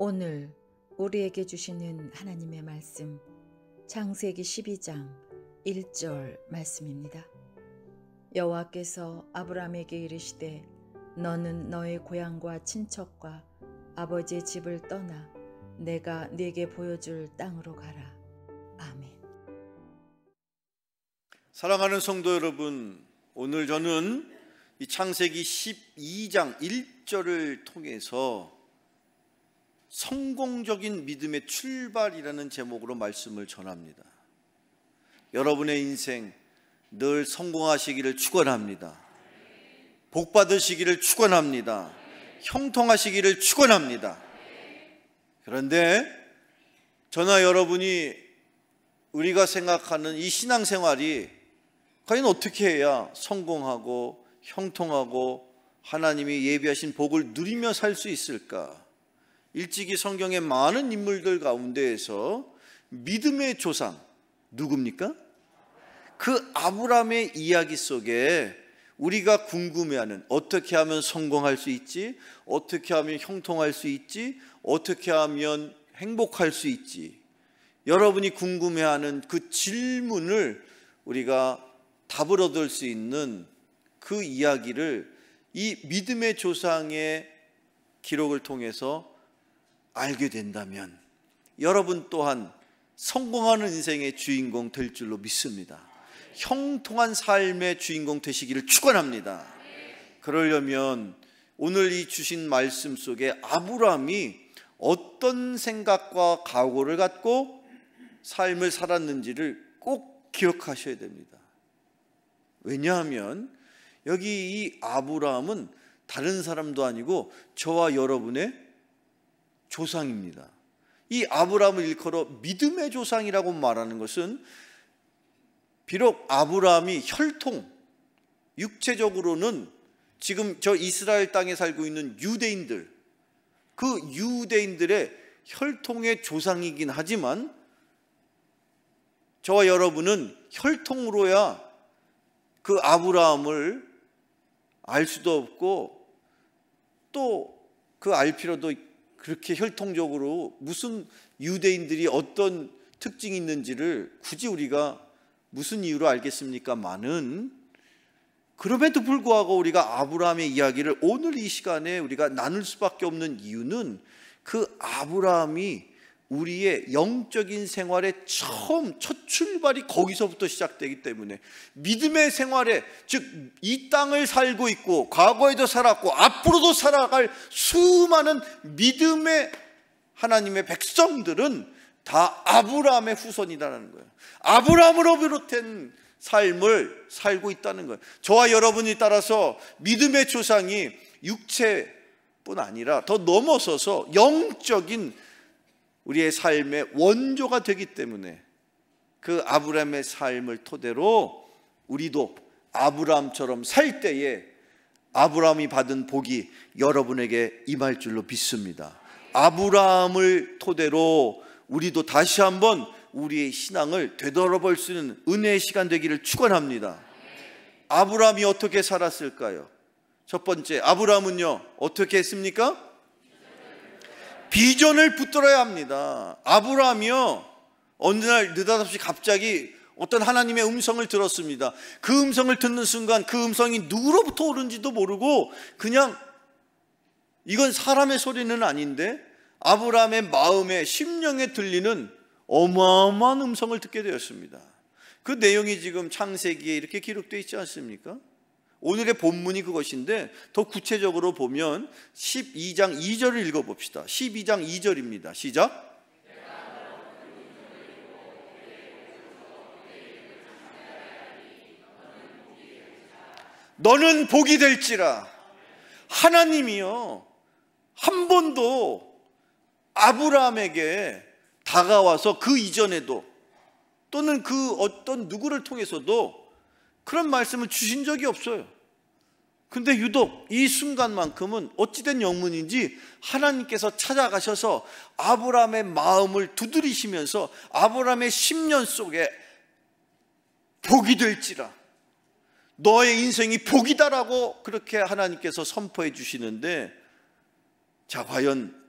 오늘 우리에게 주시는 하나님의 말씀, 창세기 12장 1절 말씀입니다. 여호와께서 아브라함에게 이르시되 너는 너의 고향과 친척과 아버지의 집을 떠나 내가 네게 보여줄 땅으로 가라. 아멘. 사랑하는 성도 여러분, 오늘 저는 이 창세기 12장 1절을 통해서 성공적인 믿음의 출발이라는 제목으로 말씀을 전합니다. 여러분의 인생 늘 성공하시기를 축원합니다. 복 받으시기를 축원합니다. 형통하시기를 축원합니다. 그런데 저나 여러분이 우리가 생각하는 이 신앙생활이 과연 어떻게 해야 성공하고 형통하고 하나님이 예비하신 복을 누리며 살 수 있을까? 일찍이 성경의 많은 인물들 가운데에서 믿음의 조상 누굽니까? 그 아브라함의 이야기 속에 우리가 궁금해하는, 어떻게 하면 성공할 수 있지? 어떻게 하면 형통할 수 있지? 어떻게 하면 행복할 수 있지? 여러분이 궁금해하는 그 질문을 우리가 답을 얻을 수 있는 그 이야기를 이 믿음의 조상의 기록을 통해서 알게 된다면 여러분 또한 성공하는 인생의 주인공 될 줄로 믿습니다. 형통한 삶의 주인공 되시기를 축원합니다. 그러려면 오늘 이 주신 말씀 속에 아브라함이 어떤 생각과 각오를 갖고 삶을 살았는지를 꼭 기억하셔야 됩니다. 왜냐하면 여기 이 아브라함은 다른 사람도 아니고 저와 여러분의 조상입니다. 이 아브라함을 일컬어 믿음의 조상이라고 말하는 것은 비록 아브라함이 혈통, 육체적으로는 지금 저 이스라엘 땅에 살고 있는 유대인들, 그 유대인들의 혈통의 조상이긴 하지만 저와 여러분은 혈통으로야 그 아브라함을 알 수도 없고 또 그 알 필요도 그렇게 혈통적으로 무슨 유대인들이 어떤 특징이 있는지를 굳이 우리가 무슨 이유로 알겠습니까만은, 그럼에도 불구하고 우리가 아브라함의 이야기를 오늘 이 시간에 우리가 나눌 수밖에 없는 이유는 그 아브라함이 우리의 영적인 생활의 첫 출발이 거기서부터 시작되기 때문에 믿음의 생활에, 즉 이 땅을 살고 있고 과거에도 살았고 앞으로도 살아갈 수많은 믿음의 하나님의 백성들은 다 아브라함의 후손이라는 거예요. 아브라함으로 비롯된 삶을 살고 있다는 거예요. 저와 여러분이 따라서 믿음의 조상이 육체뿐 아니라 더 넘어서서 영적인 우리의 삶의 원조가 되기 때문에 그 아브라함의 삶을 토대로 우리도 아브라함처럼 살 때에 아브라함이 받은 복이 여러분에게 임할 줄로 믿습니다. 아브라함을 토대로 우리도 다시 한번 우리의 신앙을 되돌아볼 수 있는 은혜의 시간 되기를 축원합니다. 아브라함이 어떻게 살았을까요? 첫 번째, 아브라함은요 어떻게 했습니까? 비전을 붙들어야 합니다. 아브라함이요 어느 날 느닷없이 갑자기 어떤 하나님의 음성을 들었습니다. 그 음성을 듣는 순간 그 음성이 누구로부터 오는지도 모르고 그냥 이건 사람의 소리는 아닌데 아브라함의 마음에 심령에 들리는 어마어마한 음성을 듣게 되었습니다. 그 내용이 지금 창세기에 이렇게 기록되어 있지 않습니까? 오늘의 본문이 그것인데 더 구체적으로 보면 12장 2절을 읽어봅시다. 12장 2절입니다. 시작. 너는 복이 될지라. 하나님이요 한 번도 아브라함에게 다가와서 그 이전에도 또는 그 어떤 누구를 통해서도 그런 말씀을 주신 적이 없어요. 근데 유독 이 순간만큼은 어찌된 영문인지 하나님께서 찾아가셔서 아브라함의 마음을 두드리시면서 아브라함의 심년 속에 복이 될지라, 너의 인생이 복이다라고 그렇게 하나님께서 선포해 주시는데, 자 과연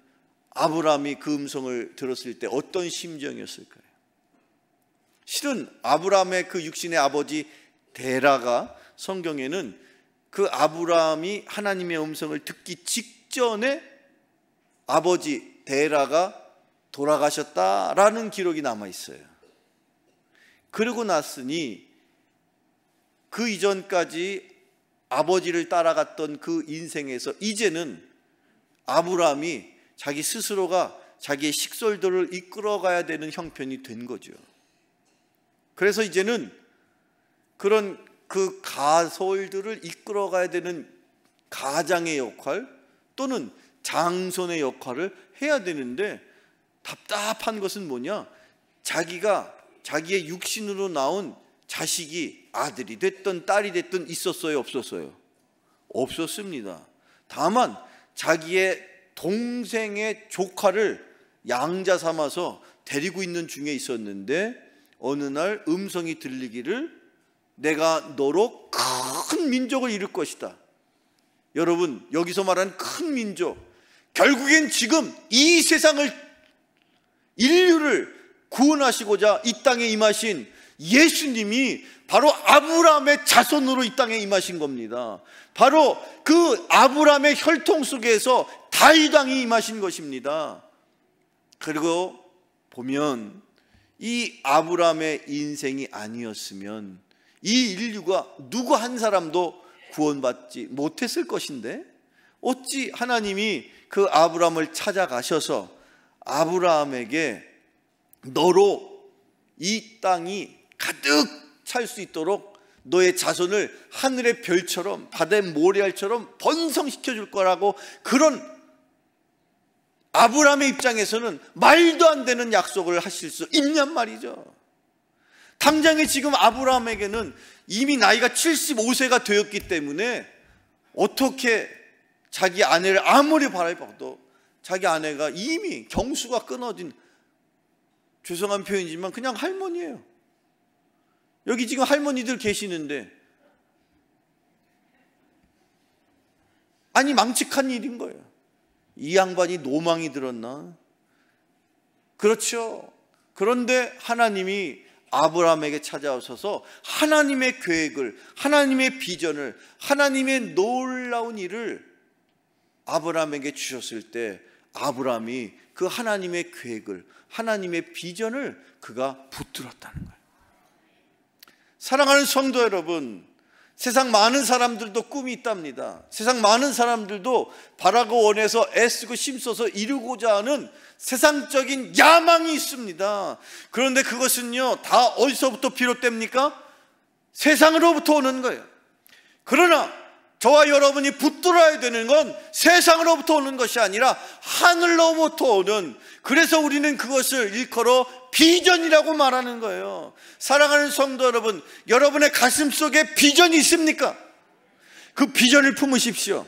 아브라함이 그 음성을 들었을 때 어떤 심정이었을까요? 실은 아브라함의 그 육신의 아버지 데라가 성경에는 그 아브라함이 하나님의 음성을 듣기 직전에 아버지 데라가 돌아가셨다라는 기록이 남아 있어요. 그러고 났으니 그 이전까지 아버지를 따라갔던 그 인생에서 이제는 아브라함이 자기 스스로가 자기의 식솔들을 이끌어가야 되는 형편이 된 거죠. 그래서 이제는 그런 그 가솔들을 이끌어가야 되는 가장의 역할 또는 장손의 역할을 해야 되는데, 답답한 것은 뭐냐? 자기의 육신으로 나온 자식이 아들이 됐든 딸이 됐든 있었어요, 없었어요? 없었습니다. 다만 자기의 동생의 조카를 양자 삼아서 데리고 있는 중에 있었는데, 어느 날 음성이 들리기를 내가 너로 큰 민족을 이룰 것이다. 여러분, 여기서 말하는 큰 민족, 결국엔 지금 이 세상을, 인류를 구원하시고자 이 땅에 임하신 예수님이 바로 아브라함의 자손으로 이 땅에 임하신 겁니다. 바로 그 아브라함의 혈통 속에서 다윗 왕이 임하신 것입니다. 그리고 보면 이 아브라함의 인생이 아니었으면 이 인류가 누구 한 사람도 구원받지 못했을 것인데, 어찌 하나님이 그 아브라함을 찾아가셔서 아브라함에게 너로 이 땅이 가득 찰 수 있도록 너의 자손을 하늘의 별처럼 바다의 모래알처럼 번성시켜 줄 거라고, 그런 아브라함의 입장에서는 말도 안 되는 약속을 하실 수 있냔 말이죠. 당장에 지금 아브라함에게는 이미 나이가 75세가 되었기 때문에 어떻게 자기 아내를 아무리 바라봐도 자기 아내가 이미 경수가 끊어진, 죄송한 표현이지만 그냥 할머니예요. 여기 지금 할머니들 계시는데, 아니 망측한 일인 거예요. 이 양반이 노망이 들었나? 그렇죠. 그런데 하나님이 아브라함에게 찾아오셔서 하나님의 계획을, 하나님의 비전을, 하나님의 놀라운 일을 아브라함에게 주셨을 때, 아브라함이 그 하나님의 계획을, 하나님의 비전을 그가 붙들었다는 거예요. 사랑하는 성도 여러분, 세상 많은 사람들도 꿈이 있답니다. 세상 많은 사람들도 바라고 원해서 애쓰고 힘써서 이루고자 하는 세상적인 야망이 있습니다. 그런데 그것은요, 다 어디서부터 비롯됩니까? 세상으로부터 오는 거예요. 그러나 저와 여러분이 붙들어야 되는 건 세상으로부터 오는 것이 아니라 하늘로부터 오는, 그래서 우리는 그것을 일컬어 비전이라고 말하는 거예요. 사랑하는 성도 여러분, 여러분의 가슴 속에 비전이 있습니까? 그 비전을 품으십시오.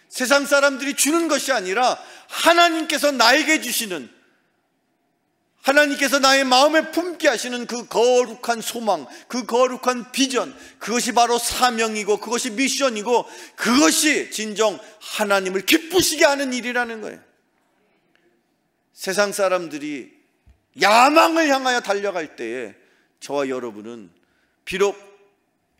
세상 사람들이 주는 것이 아니라 하나님께서 나에게 주시는, 하나님께서 나의 마음에 품게 하시는 그 거룩한 소망, 그 거룩한 비전, 그것이 바로 사명이고 그것이 미션이고 그것이 진정 하나님을 기쁘시게 하는 일이라는 거예요. 세상 사람들이 야망을 향하여 달려갈 때에 저와 여러분은 비록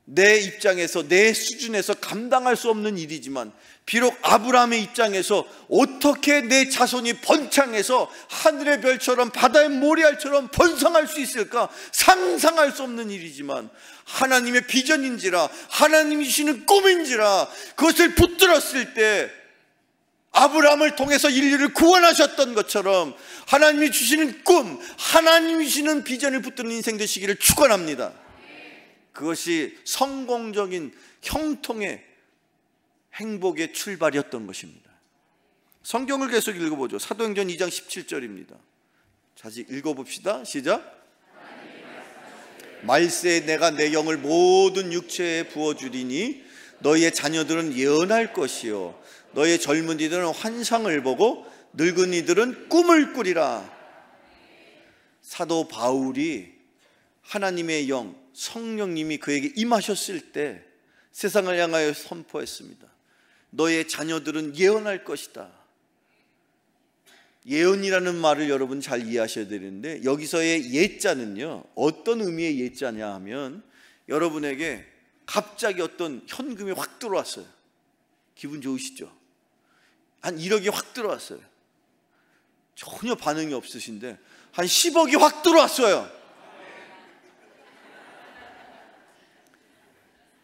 내 입장에서, 내 수준에서 감당할 수 없는 일이지만, 비록 아브라함의 입장에서 어떻게 내 자손이 번창해서 하늘의 별처럼 바다의 모래알처럼 번성할 수 있을까 상상할 수 없는 일이지만, 하나님의 비전인지라, 하나님이 주시는 꿈인지라 그것을 붙들었을 때 아브라함을 통해서 인류를 구원하셨던 것처럼 하나님이 주시는 꿈, 하나님이 주시는 비전을 붙드는 인생 되시기를 축원합니다. 그것이 성공적인 형통의 행복의 출발이었던 것입니다. 성경을 계속 읽어보죠. 사도행전 2장 17절입니다. 다시 읽어봅시다. 시작. 말세에 내가 내 영을 모든 육체에 부어주리니 너희의 자녀들은 예언할 것이요 너희의 젊은이들은 환상을 보고 늙은이들은 꿈을 꾸리라. 사도 바울이 하나님의 영, 성령님이 그에게 임하셨을 때 세상을 향하여 선포했습니다. 너의 자녀들은 예언할 것이다. 예언이라는 말을 여러분 잘 이해하셔야 되는데, 여기서의 예자는요, 어떤 의미의 예자냐 하면, 여러분에게 갑자기 어떤 현금이 확 들어왔어요. 기분 좋으시죠? 한 1억이 확 들어왔어요. 전혀 반응이 없으신데 한 10억이 확 들어왔어요.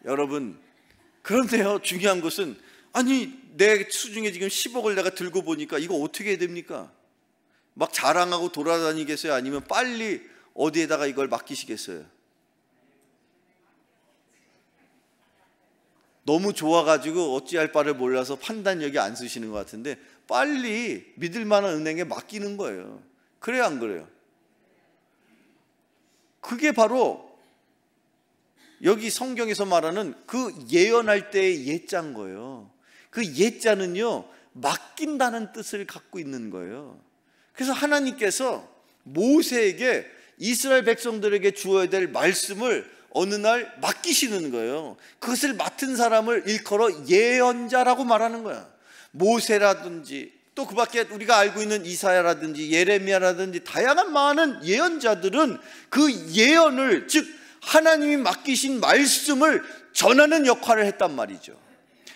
여러분, 그런데요, 중요한 것은, 아니 내 수중에 지금 10억을 내가 들고 보니까 이거 어떻게 해야 됩니까? 막 자랑하고 돌아다니겠어요? 아니면 빨리 어디에다가 이걸 맡기시겠어요? 너무 좋아가지고 어찌할 바를 몰라서 판단력이 안 쓰시는 것 같은데, 빨리 믿을 만한 은행에 맡기는 거예요. 그래요, 안 그래요? 그게 바로 여기 성경에서 말하는 그 예언할 때의 예자인 거예요. 그 예자는요, 맡긴다는 뜻을 갖고 있는 거예요. 그래서 하나님께서 모세에게 이스라엘 백성들에게 주어야 될 말씀을 어느 날 맡기시는 거예요. 그것을 맡은 사람을 일컬어 예언자라고 말하는 거야. 모세라든지 또 그 밖에 우리가 알고 있는 이사야라든지 예레미야라든지 다양한 많은 예언자들은 그 예언을, 즉 하나님이 맡기신 말씀을 전하는 역할을 했단 말이죠.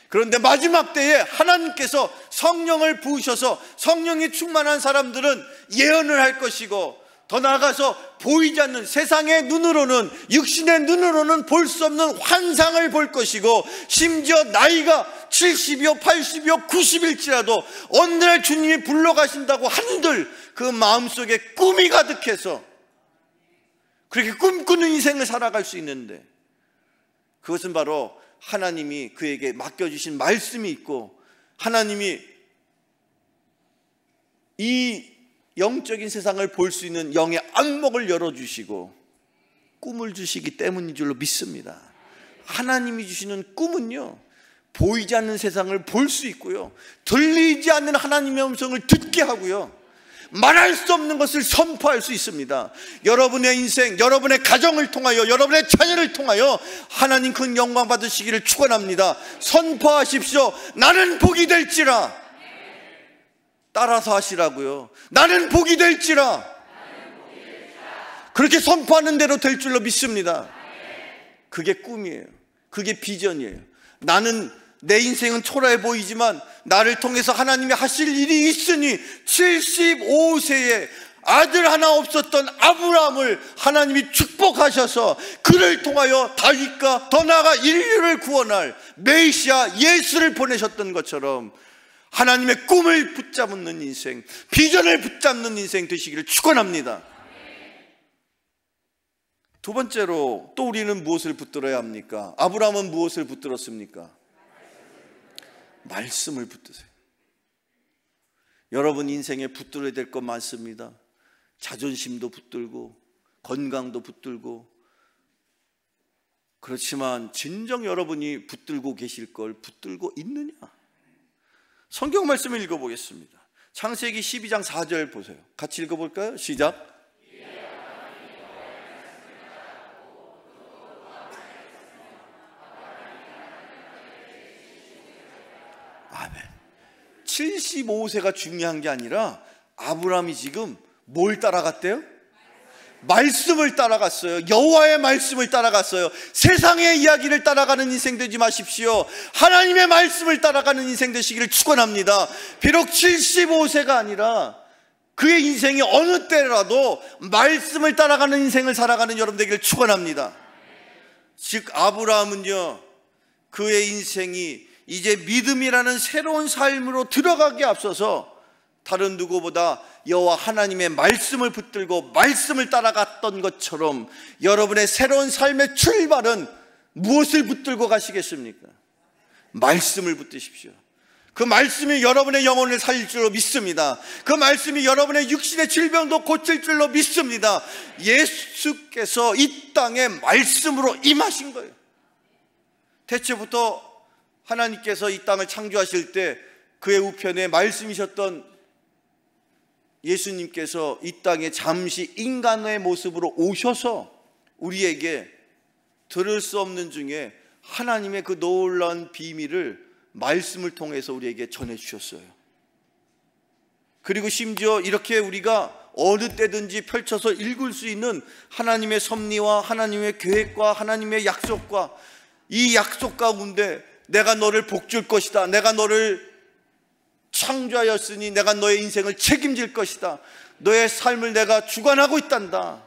그런데 마지막 때에 하나님께서 성령을 부으셔서 성령이 충만한 사람들은 예언을 할 것이고, 더 나아가서 보이지 않는 세상의 눈으로는, 육신의 눈으로는 볼 수 없는 환상을 볼 것이고, 심지어 나이가 70이요 80이요 90일지라도 어느 날 주님이 불러가신다고 한들 그 마음속에 꿈이 가득해서 그렇게 꿈꾸는 인생을 살아갈 수 있는데, 그것은 바로 하나님이 그에게 맡겨주신 말씀이 있고, 하나님이 이 영적인 세상을 볼 수 있는 영의 안목을 열어주시고 꿈을 주시기 때문인 줄로 믿습니다. 하나님이 주시는 꿈은요, 보이지 않는 세상을 볼 수 있고요, 들리지 않는 하나님의 음성을 듣게 하고요, 말할 수 없는 것을 선포할 수 있습니다. 여러분의 인생, 여러분의 가정을 통하여, 여러분의 자녀를 통하여 하나님 큰 영광 받으시기를 축원합니다. 선포하십시오. 나는 복이 될지라. 따라서 하시라고요. 나는 복이 될지라. 그렇게 선포하는 대로 될 줄로 믿습니다. 그게 꿈이에요. 그게 비전이에요. 나는, 내 인생은 초라해 보이지만 나를 통해서 하나님이 하실 일이 있으니, 75세에 아들 하나 없었던 아브라함을 하나님이 축복하셔서 그를 통하여 다윗과 더 나아가 인류를 구원할 메시아 예수를 보내셨던 것처럼 하나님의 꿈을 붙잡는 인생, 비전을 붙잡는 인생 되시기를 축원합니다. 두 번째로, 또 우리는 무엇을 붙들어야 합니까? 아브라함은 무엇을 붙들었습니까? 말씀을 붙드세요. 여러분 인생에 붙들어야 될 것 많습니다. 자존심도 붙들고 건강도 붙들고, 그렇지만 진정 여러분이 붙들고 계실 걸 붙들고 있느냐? 성경 말씀을 읽어보겠습니다. 창세기 12장 4절 보세요. 같이 읽어볼까요? 시작. 아멘. 75세가 중요한 게 아니라 아브라함이 지금 뭘 따라갔대요? 말씀을 따라갔어요. 여호와의 말씀을 따라갔어요. 세상의 이야기를 따라가는 인생 되지 마십시오. 하나님의 말씀을 따라가는 인생 되시기를 축원합니다. 비록 75세가 아니라 그의 인생이 어느 때라도 말씀을 따라가는 인생을 살아가는 여러분 되기를 축원합니다. 즉 아브라함은요, 그의 인생이 이제 믿음이라는 새로운 삶으로 들어가기에 앞서서 다른 누구보다 여호와 하나님의 말씀을 붙들고 말씀을 따라갔던 것처럼, 여러분의 새로운 삶의 출발은 무엇을 붙들고 가시겠습니까? 말씀을 붙드십시오. 그 말씀이 여러분의 영혼을 살릴 줄로 믿습니다. 그 말씀이 여러분의 육신의 질병도 고칠 줄로 믿습니다. 예수께서 이 땅에 말씀으로 임하신 거예요. 태초부터 하나님께서 이 땅을 창조하실 때 그의 우편에 말씀이셨던 예수님께서 이 땅에 잠시 인간의 모습으로 오셔서 우리에게 들을 수 없는 중에 하나님의 그 놀라운 비밀을 말씀을 통해서 우리에게 전해주셨어요. 그리고 심지어 이렇게 우리가 어느 때든지 펼쳐서 읽을 수 있는 하나님의 섭리와 하나님의 계획과 하나님의 약속과 이 약속 가운데 내가 너를 복줄 것이다, 내가 너를 창조하였으니 내가 너의 인생을 책임질 것이다, 너의 삶을 내가 주관하고 있단다.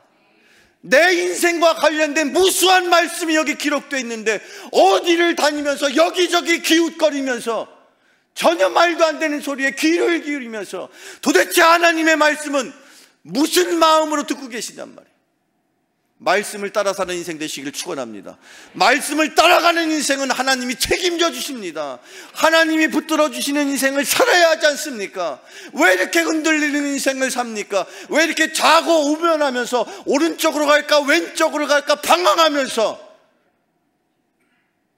내 인생과 관련된 무수한 말씀이 여기 기록되어 있는데 어디를 다니면서 여기저기 기웃거리면서 전혀 말도 안 되는 소리에 귀를 기울이면서 도대체 하나님의 말씀은 무슨 마음으로 듣고 계시냔 말이에요. 말씀을 따라 사는 인생 되시길 축원합니다. 말씀을 따라가는 인생은 하나님이 책임져 주십니다. 하나님이 붙들어 주시는 인생을 살아야 하지 않습니까? 왜 이렇게 흔들리는 인생을 삽니까? 왜 이렇게 자고 우변하면서 오른쪽으로 갈까 왼쪽으로 갈까 방황하면서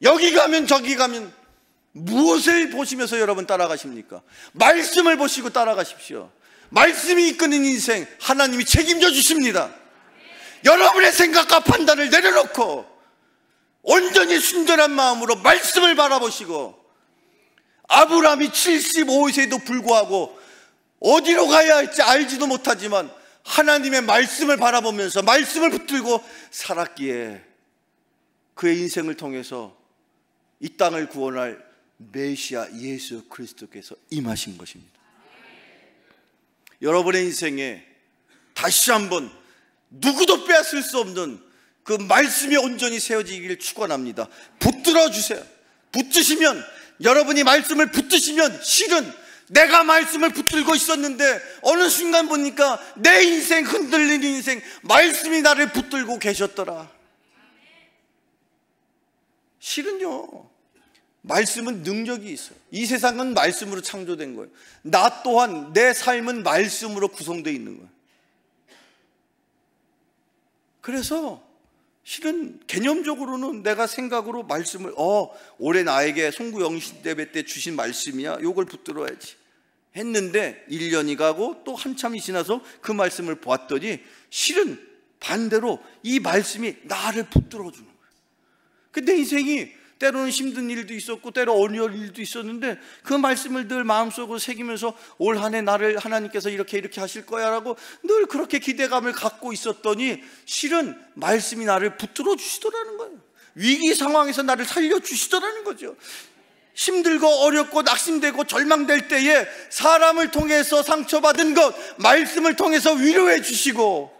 여기 가면 저기 가면 무엇을 보시면서 여러분 따라가십니까? 말씀을 보시고 따라가십시오. 말씀이 이끄는 인생 하나님이 책임져 주십니다. 여러분의 생각과 판단을 내려놓고 온전히 순전한 마음으로 말씀을 바라보시고, 아브라함이 75세에도 불구하고 어디로 가야 할지 알지도 못하지만 하나님의 말씀을 바라보면서 말씀을 붙들고 살았기에 그의 인생을 통해서 이 땅을 구원할 메시아 예수 그리스도께서 임하신 것입니다. 여러분의 인생에 다시 한번 누구도 빼앗을 수 없는 그 말씀이 온전히 세워지기를 축원합니다. 붙들어 주세요. 붙드시면, 여러분이 말씀을 붙드시면, 실은 내가 말씀을 붙들고 있었는데 어느 순간 보니까 내 인생, 흔들리는 인생, 말씀이 나를 붙들고 계셨더라. 실은요, 말씀은 능력이 있어요. 이 세상은 말씀으로 창조된 거예요. 나 또한, 내 삶은 말씀으로 구성되어 있는 거예요. 그래서 실은 개념적으로는 내가 생각으로 말씀을 올해 나에게 송구 영신대회 때 주신 말씀이야, 요걸 붙들어야지 했는데 1년이 가고 또 한참이 지나서 그 말씀을 보았더니 실은 반대로 이 말씀이 나를 붙들어 주는 거예요. 근데 인생이 때로는 힘든 일도 있었고 때로 어려운 일도 있었는데 그 말씀을 늘 마음속으로 새기면서 올 한 해 나를 하나님께서 이렇게 하실 거야 라고 늘 그렇게 기대감을 갖고 있었더니 실은 말씀이 나를 붙들어 주시더라는 거예요. 위기 상황에서 나를 살려주시더라는 거죠. 힘들고 어렵고 낙심되고 절망될 때에 사람을 통해서 상처받은 것 말씀을 통해서 위로해 주시고,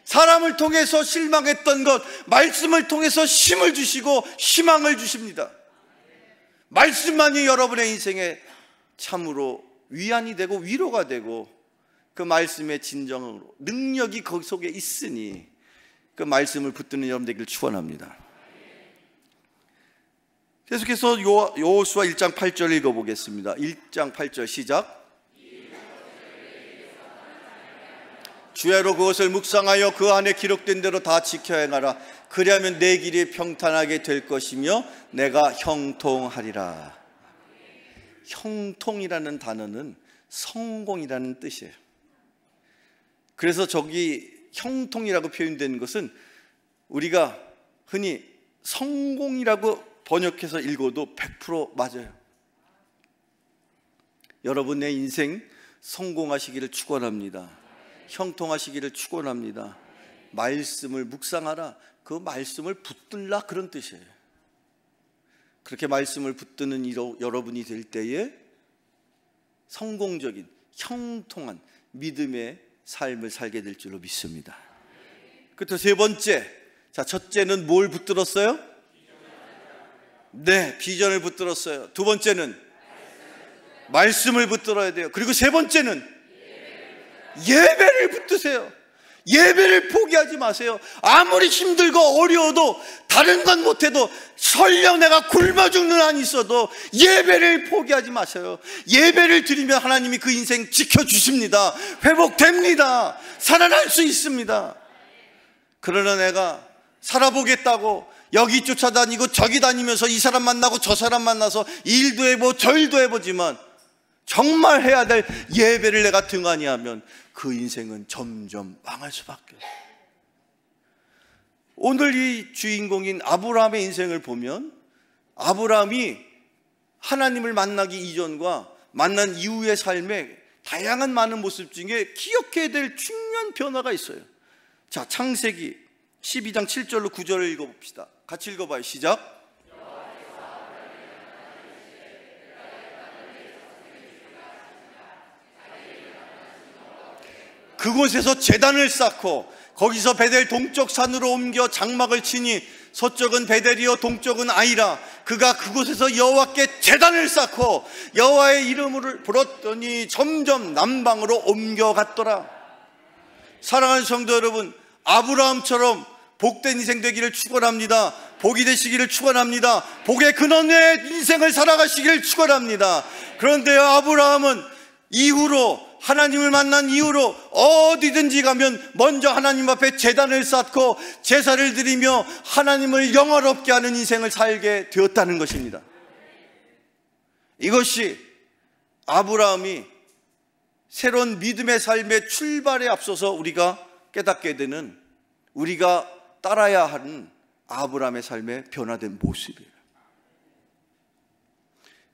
사람을 통해서 실망했던 것 말씀을 통해서 힘을 주시고 희망을 주십니다. 말씀만이 여러분의 인생에 참으로 위안이 되고 위로가 되고 그 말씀의 진정으로 능력이 거기 속에 있으니 그 말씀을 붙드는 여러분 되기를 축원합니다. 계속해서 여호수아 1장 8절 읽어보겠습니다. 1장 8절 시작. 주야로 그것을 묵상하여 그 안에 기록된 대로 다 지켜 행하라. 그리하면 내 길이 평탄하게 될 것이며 내가 형통하리라. 형통이라는 단어는 성공이라는 뜻이에요. 그래서 저기 형통이라고 표현된 것은 우리가 흔히 성공이라고 번역해서 읽어도 100% 맞아요. 여러분의 인생 성공하시기를 축원합니다. 형통하시기를 축원합니다. 말씀을 묵상하라, 그 말씀을 붙들라, 그런 뜻이에요. 그렇게 말씀을 붙드는 여러분이 될 때에 성공적인 형통한 믿음의 삶을 살게 될 줄로 믿습니다. 그리고 세 번째, 자, 첫째는 뭘 붙들었어요? 네, 비전을 붙들었어요. 두 번째는 말씀을 붙들어야 돼요. 그리고 세 번째는 예배를 붙드세요. 예배를 포기하지 마세요. 아무리 힘들고 어려워도 다른 건 못해도 설령 내가 굶어 죽는 한이 있어도 예배를 포기하지 마세요. 예배를 드리면 하나님이 그 인생 지켜주십니다. 회복됩니다. 살아날 수 있습니다. 그러나 내가 살아보겠다고 여기 쫓아다니고 저기 다니면서 이 사람 만나고 저 사람 만나서 일도 해보고 절도 해보지만 정말 해야 될 예배를 내가 등한히 하면 그 인생은 점점 망할 수밖에 없어요. 오늘 이 주인공인 아브라함의 인생을 보면 아브라함이 하나님을 만나기 이전과 만난 이후의 삶에 다양한 많은 모습 중에 기억해야 될 중요한 변화가 있어요. 자, 창세기 12장 7절로 9절을 읽어봅시다. 같이 읽어봐요. 시작. 그곳에서 제단을 쌓고 거기서 베델 동쪽 산으로 옮겨 장막을 치니 서쪽은 베델이요 동쪽은 아이라. 그가 그곳에서 여호와께 제단을 쌓고 여호와의 이름을 불었더니 점점 남방으로 옮겨갔더라. 사랑하는 성도 여러분, 아브라함처럼 복된 인생 되기를 축원합니다. 복이 되시기를 축원합니다. 복의 근원의 인생을 살아가시기를 축원합니다. 그런데 아브라함은 이후로, 하나님을 만난 이후로 어디든지 가면 먼저 하나님 앞에 제단을 쌓고 제사를 드리며 하나님을 영화롭게 하는 인생을 살게 되었다는 것입니다. 이것이 아브라함이 새로운 믿음의 삶의 출발에 앞서서 우리가 깨닫게 되는, 우리가 따라야 하는 아브라함의 삶의 변화된 모습이에요.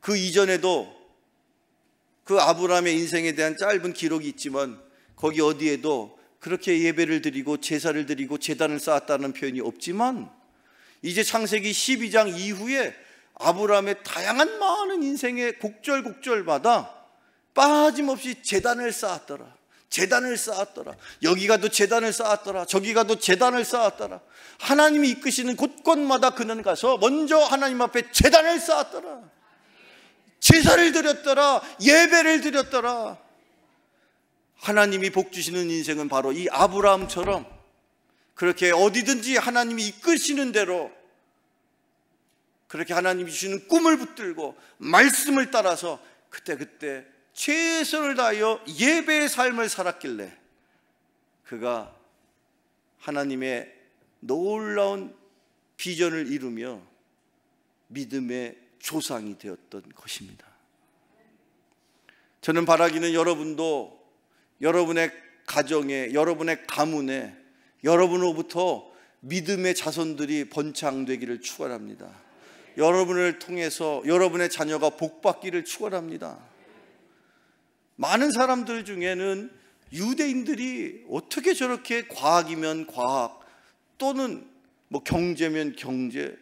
그 이전에도 그 아브라함의 인생에 대한 짧은 기록이 있지만 거기 어디에도 그렇게 예배를 드리고 제사를 드리고 제단을 쌓았다는 표현이 없지만, 이제 창세기 12장 이후에 아브라함의 다양한 많은 인생의 곡절곡절마다 빠짐없이 제단을 쌓았더라, 제단을 쌓았더라, 여기 가도 제단을 쌓았더라, 저기 가도 제단을 쌓았더라. 하나님이 이끄시는 곳곳마다 그는 가서 먼저 하나님 앞에 제단을 쌓았더라, 제사를 드렸더라, 예배를 드렸더라. 하나님이 복 주시는 인생은 바로 이 아브라함처럼 그렇게 어디든지 하나님이 이끄시는 대로 그렇게 하나님이 주시는 꿈을 붙들고 말씀을 따라서 그때 최선을 다하여 예배의 삶을 살았길래 그가 하나님의 놀라운 비전을 이루며 믿음의 조상이 되었던 것입니다. 저는 바라기는 여러분도 여러분의 가정에, 여러분의 가문에, 여러분으로부터 믿음의 자손들이 번창되기를 축원합니다. 여러분을 통해서 여러분의 자녀가 복받기를 축원합니다. 많은 사람들 중에는 유대인들이 어떻게 저렇게 과학이면 과학, 또는 뭐 경제면 경제,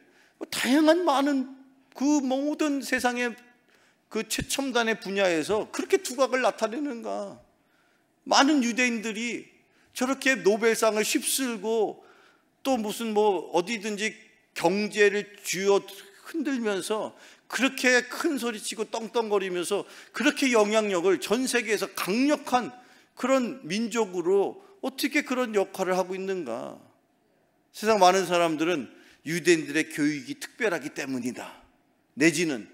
다양한 많은 그 모든 세상의 그 최첨단의 분야에서 그렇게 두각을 나타내는가. 많은 유대인들이 저렇게 노벨상을 휩쓸고 또 무슨 뭐 어디든지 경제를 쥐어 흔들면서 그렇게 큰 소리치고 떵떵거리면서 그렇게 영향력을 전 세계에서 강력한 그런 민족으로 어떻게 그런 역할을 하고 있는가. 세상 많은 사람들은 유대인들의 교육이 특별하기 때문이다, 내지는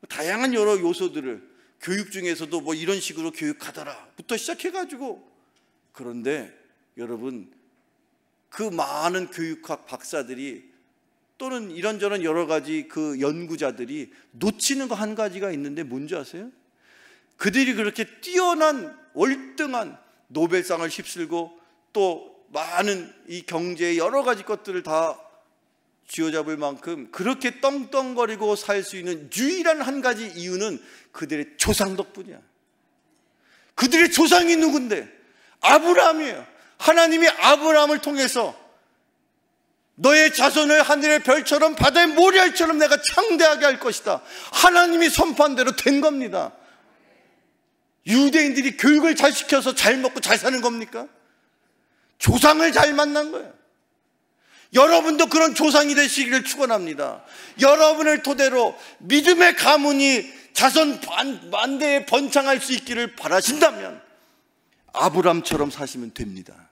다양한 여러 요소들을 교육 중에서도 뭐 이런 식으로 교육하더라 부터 시작해가지고, 그런데 여러분, 그 많은 교육학 박사들이 또는 이런저런 여러 가지 그 연구자들이 놓치는 거 한 가지가 있는데 뭔지 아세요? 그들이 그렇게 뛰어난 월등한 노벨상을 휩쓸고 또 많은 이 경제의 여러 가지 것들을 다 쥐어잡을 만큼 그렇게 떵떵거리고 살 수 있는 유일한 한 가지 이유는 그들의 조상 덕분이야. 그들의 조상이 누군데? 아브라함이에요. 하나님이 아브라함을 통해서 너의 자손을 하늘의 별처럼 바다의 모래알처럼 내가 창대하게 할 것이다, 하나님이 선포한 대로 된 겁니다. 유대인들이 교육을 잘 시켜서 잘 먹고 잘 사는 겁니까? 조상을 잘 만난 거예요. 여러분도 그런 조상이 되시기를 축원합니다. 여러분을 토대로 믿음의 가문이 자손 만대에 번창할 수 있기를 바라신다면 아브람처럼 사시면 됩니다.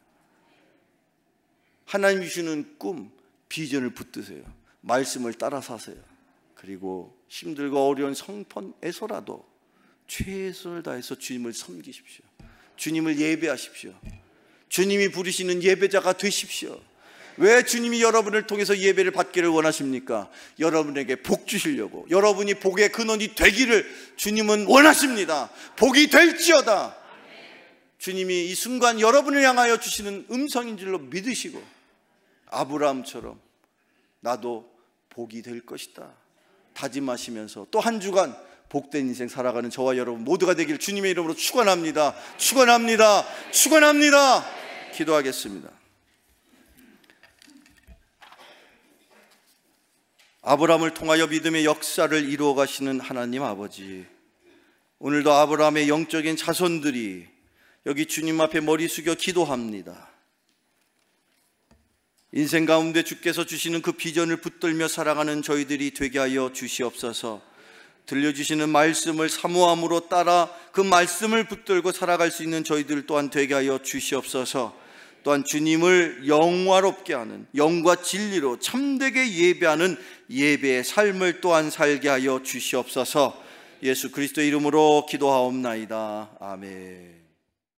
하나님이 주시는 꿈, 비전을 붙드세요. 말씀을 따라 사세요. 그리고 힘들고 어려운 성편에서라도 최선을 다해서 주님을 섬기십시오. 주님을 예배하십시오. 주님이 부르시는 예배자가 되십시오. 왜 주님이 여러분을 통해서 예배를 받기를 원하십니까? 여러분에게 복 주시려고, 여러분이 복의 근원이 되기를 주님은 원하십니다. 복이 될지어다. 주님이 이 순간 여러분을 향하여 주시는 음성인 줄로 믿으시고 아브라함처럼 나도 복이 될 것이다 다짐하시면서 또 한 주간 복된 인생 살아가는 저와 여러분 모두가 되길 주님의 이름으로 축원합니다. 축원합니다. 축원합니다. 기도하겠습니다. 아브라함을 통하여 믿음의 역사를 이루어 가시는 하나님 아버지, 오늘도 아브라함의 영적인 자손들이 여기 주님 앞에 머리 숙여 기도합니다. 인생 가운데 주께서 주시는 그 비전을 붙들며 살아가는 저희들이 되게 하여 주시옵소서. 들려주시는 말씀을 사모함으로 따라 그 말씀을 붙들고 살아갈 수 있는 저희들 또한 되게 하여 주시옵소서. 또한 주님을 영화롭게 하는, 영과 진리로 참되게 예배하는 예배의 삶을 또한 살게 하여 주시옵소서. 예수 그리스도의 이름으로 기도하옵나이다. 아멘.